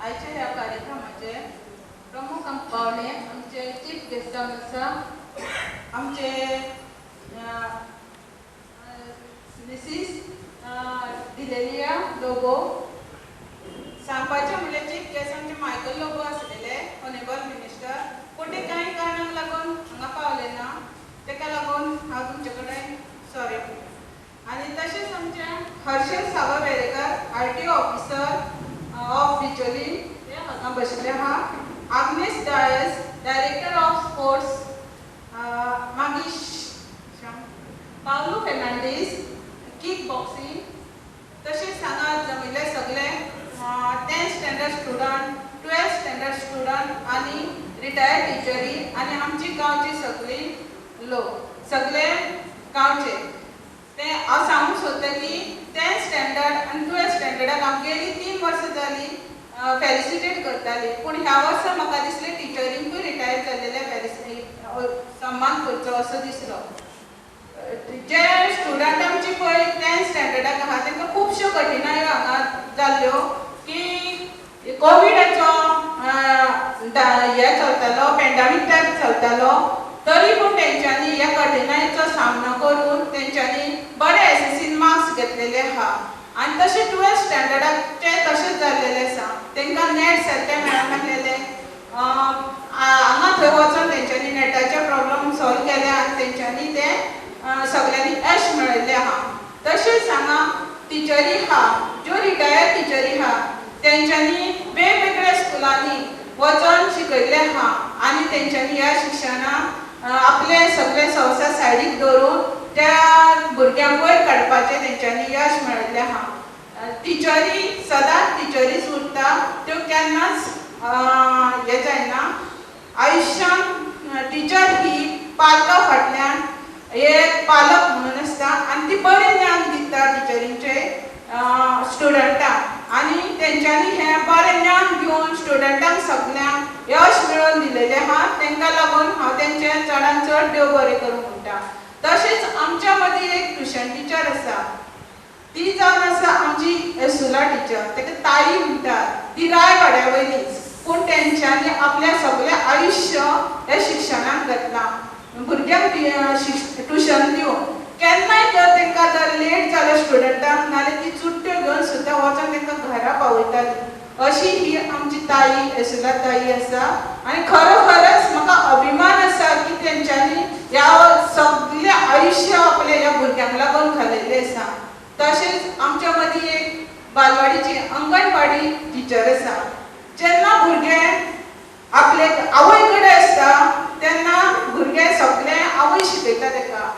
आयच्या ह्या कार्यक्रमाचे प्रमुख पावणे आमचे चीफ गेस्ट आसा आमचे मिसीस डिलेलिया लोबो. सांगपाचें म्हणल्यार चीफ गेस्ट आमचे मायकल लोबो आसलेले ऑनेबल मिनिस्टर, पूण ते कांय कारणांक लागून हांगा पावले ना, ताका लागून हांव तुमचे कडेन सॉरी. आनी तशेंच आमचे Harshal Sawai Verekar RTO officer of Bicholim ते हांगा बशिल्ले आहा. Agnes Dias director of sports, मागीर पावलो फेर्नांडीस किक बॉक्सिंग. तशेंच हांगा जमिल्ले सगळे 10th standard student, 12th standard student आनी रिटायर्ड टिचरी आनी आमची गांवची सगळी लोक सगळे गांवचे. ते हांव सांगूंक सोदता की 10th स्टँडर्ड आनी 12th स्टँडर्डाक हांव गेली 3 वर्सां जाली फेलिसिटेट करताली, पूण ह्या वर्सा म्हाका दिसलें टिचरींकूय रिटायर जाल्लेले सन्मान करचो असो दिसलो. जे स्टुडंट आमची पळय 10th स्टँडर्डाक आहा तांकां खुबश्यो कठिनायो हांगा जाल्ल्यो की कोविडाचो हे चलतालो, पॅन्डेमीक टायप चलतालो, तरी पूण तेंच्यांनी ह्या कठिनायेचो सामनो करून तेंच्यांनी बरे SSCन मार्क्स घेतलेले आहा. आनी तशें 12th स्टँडर्डाचे तशेंच जाल्लेलें आसा, तांकां नेट सारकें मेळनासलेले. हांगा थंय वचून तेंच्यांनी नेटाचे प्रॉब्लेम सॉल्व केले आनी तेंच्यांनी ते सगळ्यांनी यश मेळयल्लें आहा. तशेंच हांगा टिचरी आहा, ज्यो रिटायर्ड टिचरी आहा तेंच्यांनी वेगवेगळ्या स्कुलांनी वचून शिकयल्लें आहा आनी तेंच्यांनी ह्या शिक्षणाक आपले सगळे संवसार सायडीक दवरून त्या भुरग्यांक वयर काडपाचें तेंच्यांनी यश मेळयल्लें आहा. टिचरी सदांच टिचरीच उरता, त्यो केन्नाच हे जायना. आयुश्यांत टिचर ही पालका फाटल्यान एक पालक म्हणून आसता आनी ती बरें ज्ञान दिता टिचरींचे स्टुडंटांक, आनी तेंच्यांनी हें बरें ज्ञान दिवन स्टुडंटांक सगल्यांक यश मेळोवन दिलेलें आहा. तांकां लागून हांव तेंचे चडांत चड देव बरें करूं म्हणटा. तशेंच आमच्या मदीं एक ट्युशन टिचर आसा, ती जावन आसा आमची एसुला टिचर, ताका ताई म्हणटात. ती रायवाड्या वयलीच, पूण तेंच्यांनी आपलें सगळें आयुश्य हे शिक्षणाक घातलां, भुरग्यांक ट्युशन दिवन. केन्नाय जर तांकां जर लेट जालें स्टुडंटांक नाल्यार ती चुट्ट्यो घेवन सुद्दां वचोन तांकां घरा पावयताली. अशी ही आमची ताई एसुला ताई आसा. आनी खरोखरच म्हाका अभिमान आसा की तेंच्यांनी ह्या सगळें आयुश्य आपल्या ह्या भुरग्यांक लागून घालयल्लें आसा. तशेंच आमच्या मदीं एक बालवाडीची अंगणवाडी टिचर आसा. जेन्ना भुरगे आपले आवय कडेन आसता तेन्ना भुरगे सगळें आवय शिकयता ताका.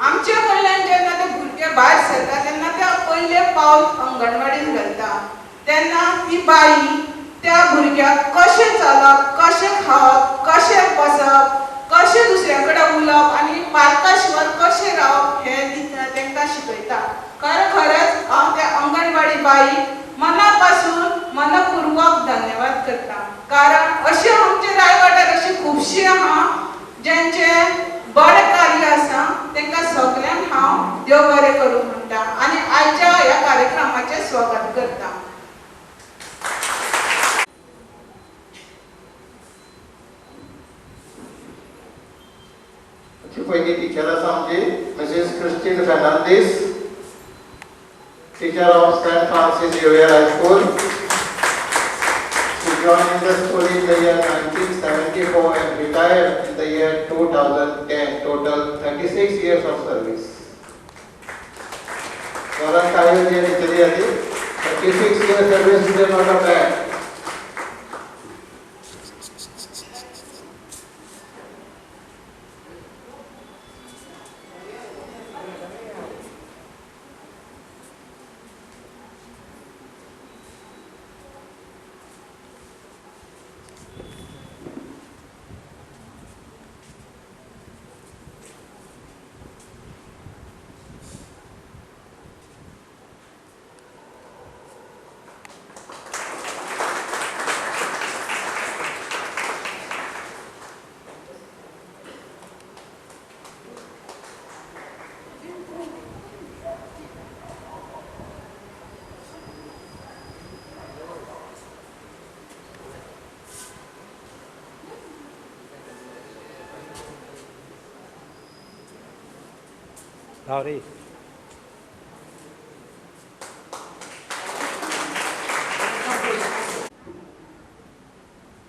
आमचे कडल्यान जेन्ना ते भुरगे भायर सरता तेन्ना ते पयलें पावल अंगणवाडीन घालता. तेन्ना ती बाई त्या भुरग्याक कशें चलप, कशें खावप, कशें बसप, कशें दुसऱ्या कडेन उलोवप आनी पालका शिवाय कशें रावप हें तांकां शिकयता. खरेंच हांव त्या अंगणवाडी बाईक मना पासून मनपूर्वक धन्यवाद करता. कारण अशें आमचे रायवाड्यार अशी खुबशीं आहा जेंचें बरें कार्य आसा. तांकां सगल्यांक हांव देव बरें करूं म्हणटा आनी आयच्या ह्या कार्यक्रमाचें स्वागत करता. पयली टिचर आसा आमची Mrs Christine Fernandes, teacher of saint Francis Xavier high school. She joined the school in the year 1974 and retired in the year 2010. Total 36 years of service. Varan Kayal ji teacher आली. 36 years service is not a bad. Sorry.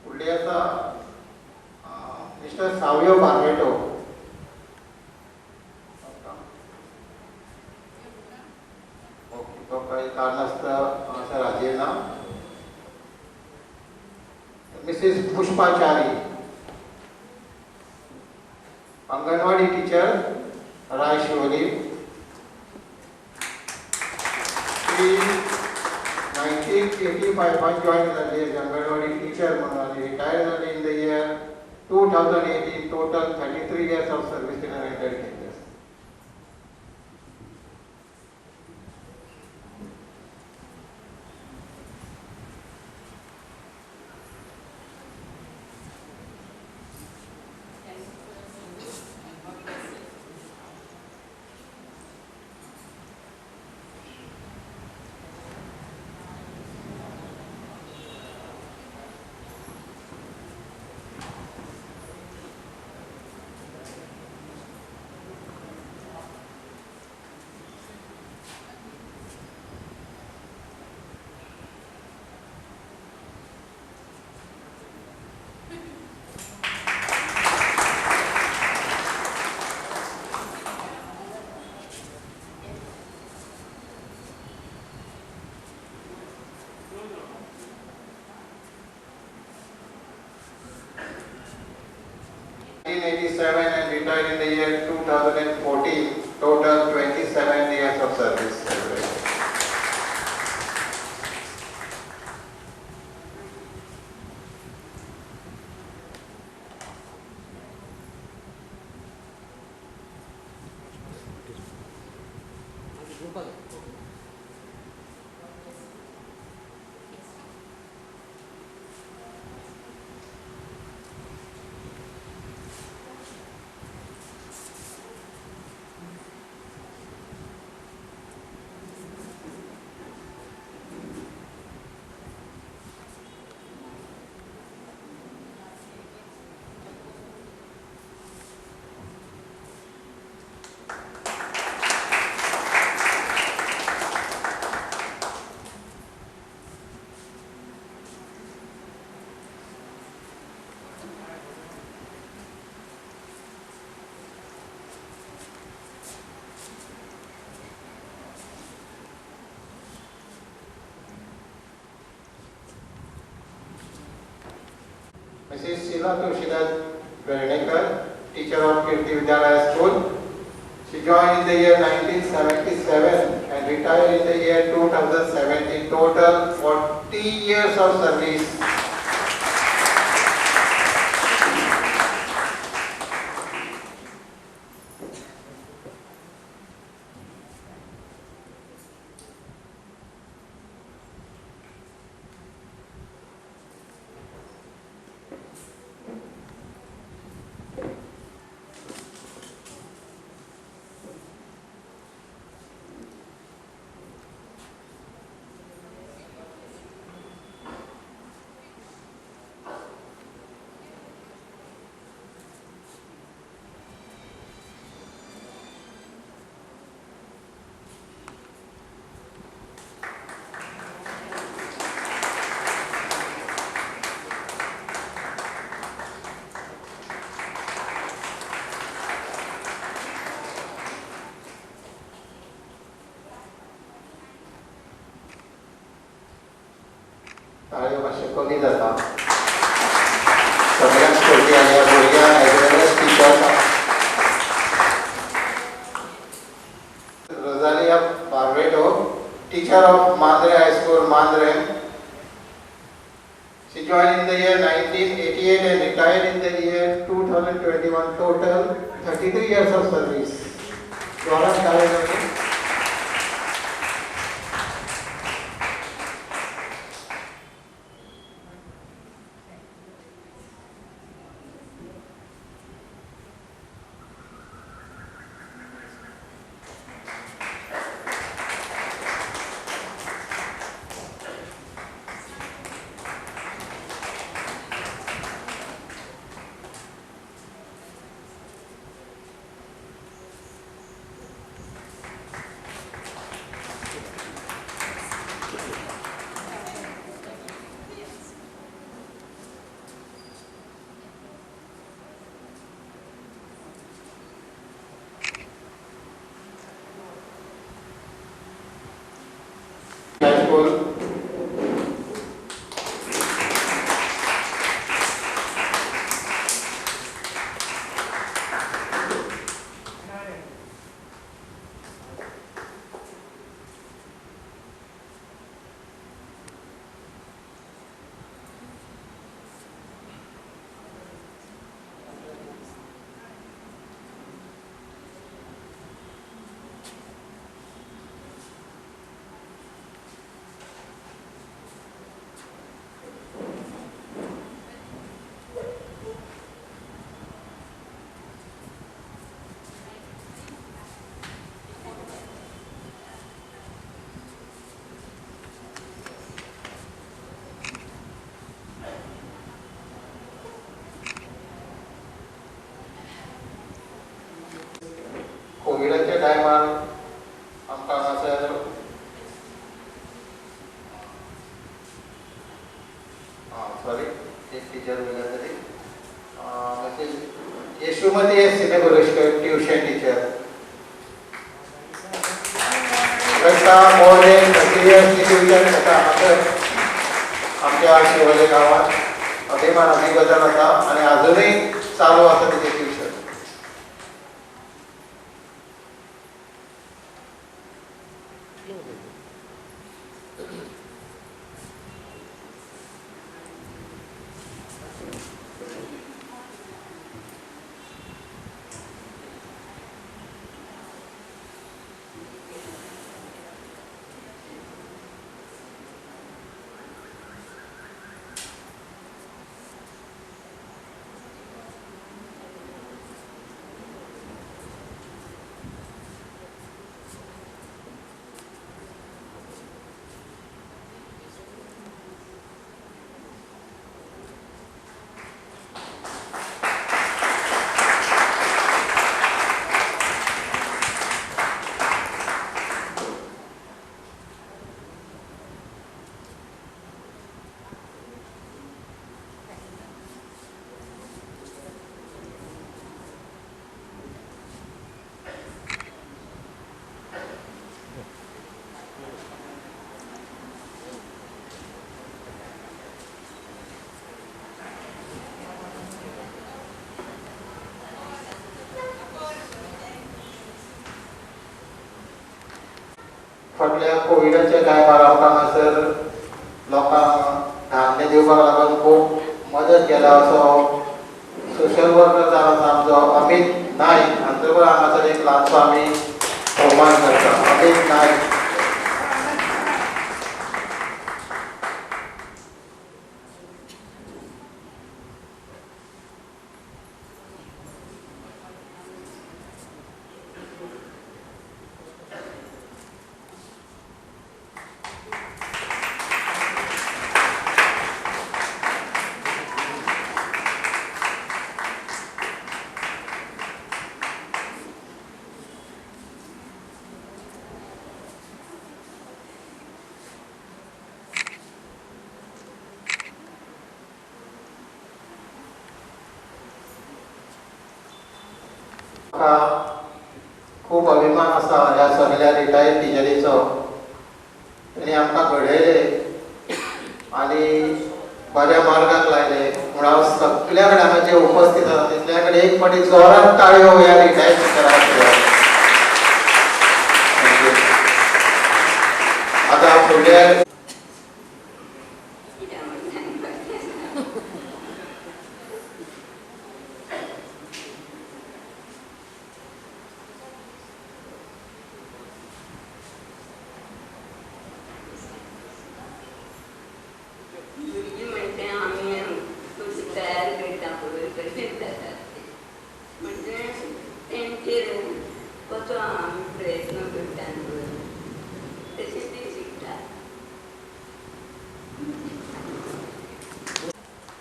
फुडली आसा mister Savio बार्बेटो. Okay, तो काही कारणास्तव sir हाजेर ना. Mrs Pushpachari, anganwadi teacher, Raishivli. ती 1985 join जाली एज अंगनवाडी टीचर म्हणून आनी रिटायर जाली in the year 2018. Total 33 years of service in United Kingdom. And retired in the year 2014. Total 27 years of service. Mrs. Sheila Tushidad Vernikar, teacher of Kirti Vidyalaya School. She joined in the year 1977 and retired in the year 2017. Total 40 years of service. ताळयो मातशें कमी जाता. सगळ्यांक sporty आनी भुरग्यांक as well as teachers. Rosalia Barreto, teacher of Mandre High School, Mandre. She joined in the year 1988 and retired in the year 2021. Total 33 years of service. Dora Kalyanamani. Sorry एक teacher उरल्या तरी Yashomati S सिनेबुरुशकर tuition teacher. More than 30 years tuition घेता आमच्या शिवोले गांवांत अभिमानाची गजाल आसा आनी अजूनय चालू आसा तिचे ट्यूशन. फाटल्या कोविडाच्या काळार हांगासर लोकांक धान्य दिवपाक लागून खूब मदत केला असो सोशल वर्कर जावन आसा आमचो अमित नायक हांचे बरोबर हांगासर एक ल्हानसो आमी भोवमान करता. अमित नायक. खूब अभिमान आसा ह्या सगळ्या रिटायर्ड टिचरीचो. तांणी आमकां घडयले आनी बऱ्या मार्गाक लायले म्हूण हांव सगळ्या कडेन हांगा जे उपस्थित आसा तितल्या कडेन एक फावटी जोरान ताळयो ह्या रिटायर्ड टिचराक. आतां फुडल्या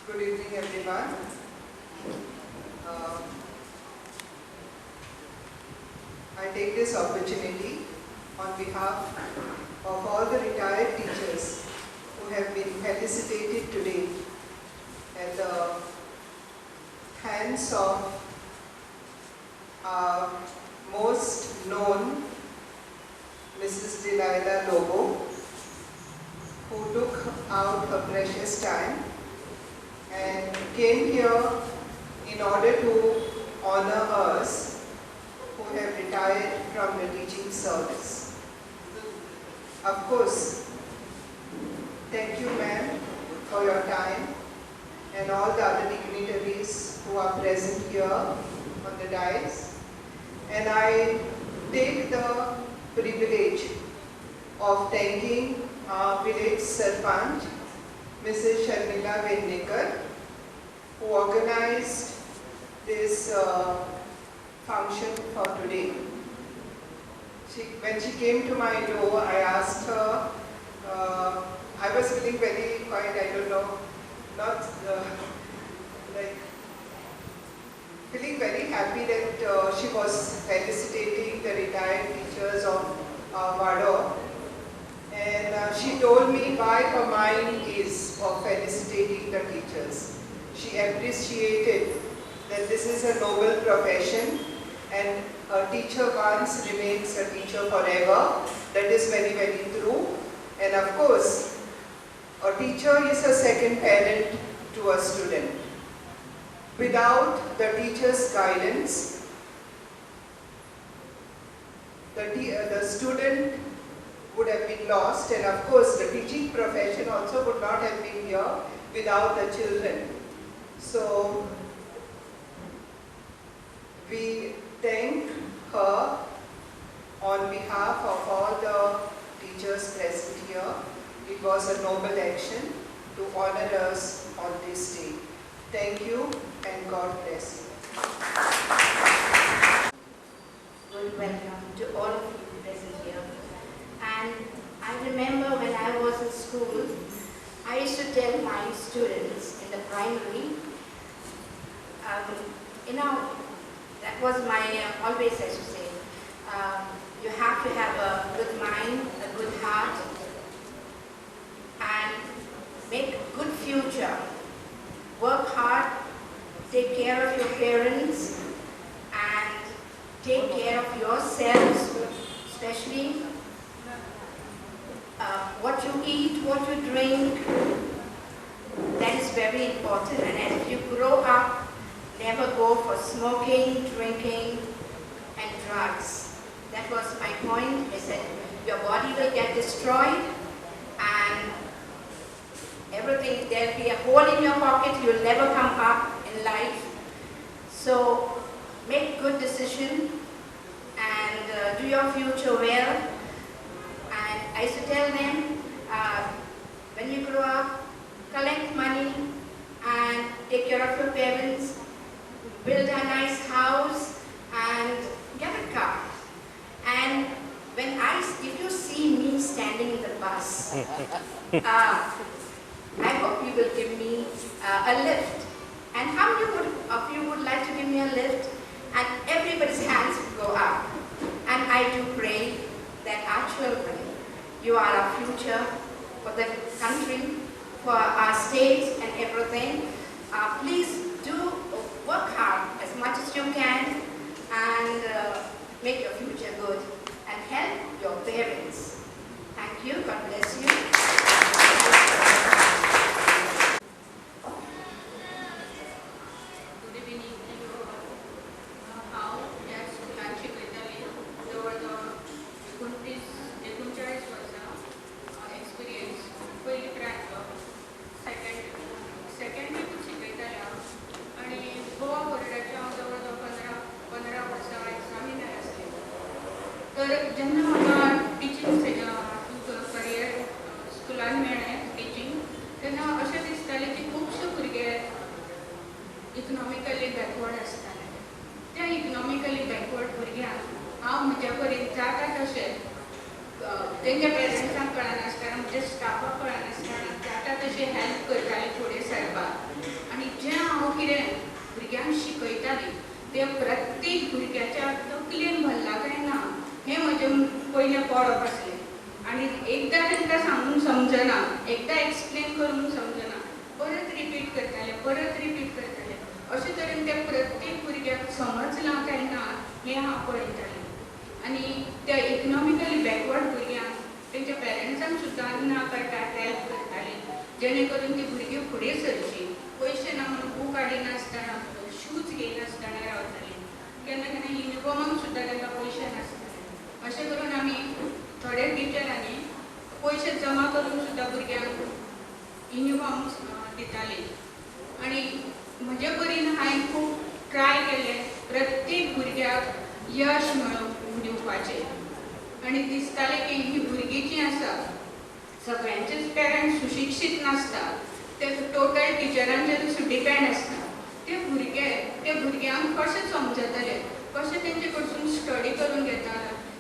Good evening, everyone. I take this opportunity on behalf of all the retired teachers who have been felicitated today at the hands of our most known Mrs. Delilah Lobo, who took out her precious time and came here in order to honor us who have retired from the teaching service. Of course, thank you ma'am for your time and all the other dignitaries who are present here on the dais. And I take the privilege of thanking our village Sarpanch, Mrs. Sharmila Vendekar, who organized this function for today. When she came to my door, I asked her, I was feeling very quiet, I don't know, not like feeling very happy that she was felicitating the retired teachers of Vado. And she told me why her mind is of felicitating the teachers. this is a noble profession and a teacher once remains a teacher forever. That is very, very true. And of course, a teacher is a second parent to a student. Without the teacher's guidance, the student would have been lost, and of course the teaching profession also would not have been here without the children. So we thank her on behalf of all the teachers present here. It was a noble action to honor us on this day. Thank you and God bless you. Good welcome to all of you present here. And I remember when I was in school, I used to tell my students in the primary, that was my, always I should say, you have to have a good mind, a good heart, and make a good future. Work hard, take care of your parents, and take care of yourselves, especially what you eat, what you drink. That is very important. And as you grow up, never go for smoking, drinking, and drugs. That was my point. I said your body will get destroyed, and everything, there'll be a hole in your pocket, you'll never come up in life. So make good decision and do your future well. And I used to tell them, when you grow up, collect money and take care of your parents, build a nice house and get a car. And if you see me standing in the bus, I hope you will give me a lift. And how many of you would like to give me a lift? And everybody's hands will go up. And I do pray that our children, you are our future for the country, for our state and everything. Please do work hard as much as you can and make your future good and help your parents. Thank you. God bless you. तर जेन्ना म्हाका teaching career स्कुलान मेळ्ळें teaching तेन्ना अशें दिसतालें की खुबशे भुरगे इकनॉमिकली बॅकवर्ड आसताले. त्या इकनॉमिकली बॅकवर्ड भुरग्यांक हांव म्हज्या परीन जाता तशें तेंच्या पेरंट्सांक कळनासतना म्हणजे स्टाफाक कळनासतना जाता तशें हेल्प करतालें फुडें सरपाक. आनी जें हांव कितें भुरग्यांक शिकयतालीं तें प्रत्येक भुरग्याच्या तकलेन भरलां काय ना हें म्हजें पयलें पळप आसलें. आनी एकदां तांकां सांगून समजना, एकदां एक्सप्लेन करून समजना, परत रिपीट करतालें. अशें तरेन त्या प्रत्येक भुरग्याक समजलां काय ना हें हांव पळयतालें. आनी त्या इकनॉमिकली बॅकवर्ड भुरग्यांक तेंच्या पेरंट्सांक सुद्दां ना करतात हेल्प करतालीं, जेणे करून ती भुरगीं फुडें सरचीं. पयशे ना म्हणून बूक हाडिनासतना, शूज घेयनासतना रावतालीं. केन्ना केन्ना युनिफॉर्माक सुद्दां तांकां पयशे नासताले. अशें करून आमी थोडे टिचरांनी पयशे जमा करून सुद्दां भुरग्यांक युनिफॉर्म दितालीं. आनी म्हजे परीन हांवें खूब ट्राय केलें प्रत्येक भुरग्याक यश मेळोवन दिवपाचें. आनी दिसतालें की ही भुरगीं जीं आसा सगळ्यांचेच पेरंट्स सुशिक्षीत नासता, ते टोटल टिचरांचेरूच डिपेंड आसता. ते भुरग्यांक कशें समजतले, कशें तेंचे कडसून स्टडी करून घेता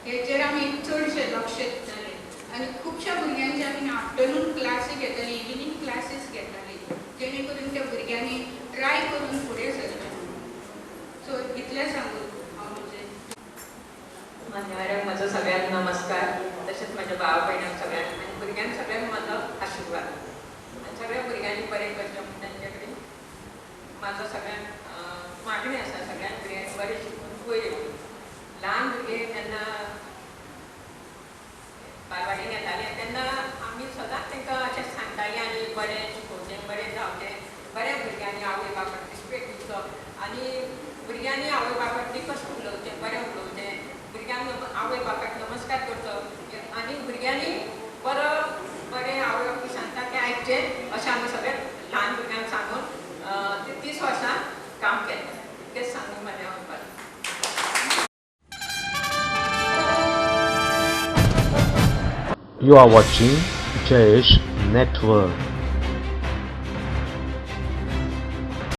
हेचेर आमी चडशे लक्ष दिताले. आनी खुबश्या भुरग्यांचे आमी आफ्टरनून क्लासी घेताली, इविनिंग क्लासीस घेताली, जेणे करून त्या भुरग्यांनी ट्राय करून फुडें सरचें. सो इतलें सांगून हांव म्हजें मान्यवरांक म्हजो सगळ्यांक नमस्कार. तशेंच म्हाज्या भाव भयणांक सगळ्यांक आनी भुरग्यांक सगळ्यांक म्हजो आशिर्वाद. आनी सगळ्या भुरग्यांनी बरें करचें म्हूण तांचे कडेन म्हाजो सगळ्यांक मागणी आसा सगळ्यान भुरग्यांक बरें शिकून वयर येवंक. ल्हान भुरगे जेन्ना बालवाडीन येताले तेन्ना आमी सदांच तांकां अशें सांगतालीं आनी बरें शिकोवचें, बरें जावचें, बऱ्या भुरग्यांनी आवय बापायक रिस्पेक्ट दिवचो आनी भुरग्यांनी आवय बापायक कशें उलोवचें, बरें उलोवचें, भुरग्यांक आवय बापायक नमस्कार करचो आनी भुरग्यांनी बरें आवय बापूय सांगता तें आयकचें अशें आमी सगळे ल्हान भुरग्यांक सांगून 30 वर्सां काम केलें. तेंच सांगून म्हाजें म्हणपाचें. You are watching Jayesh Network.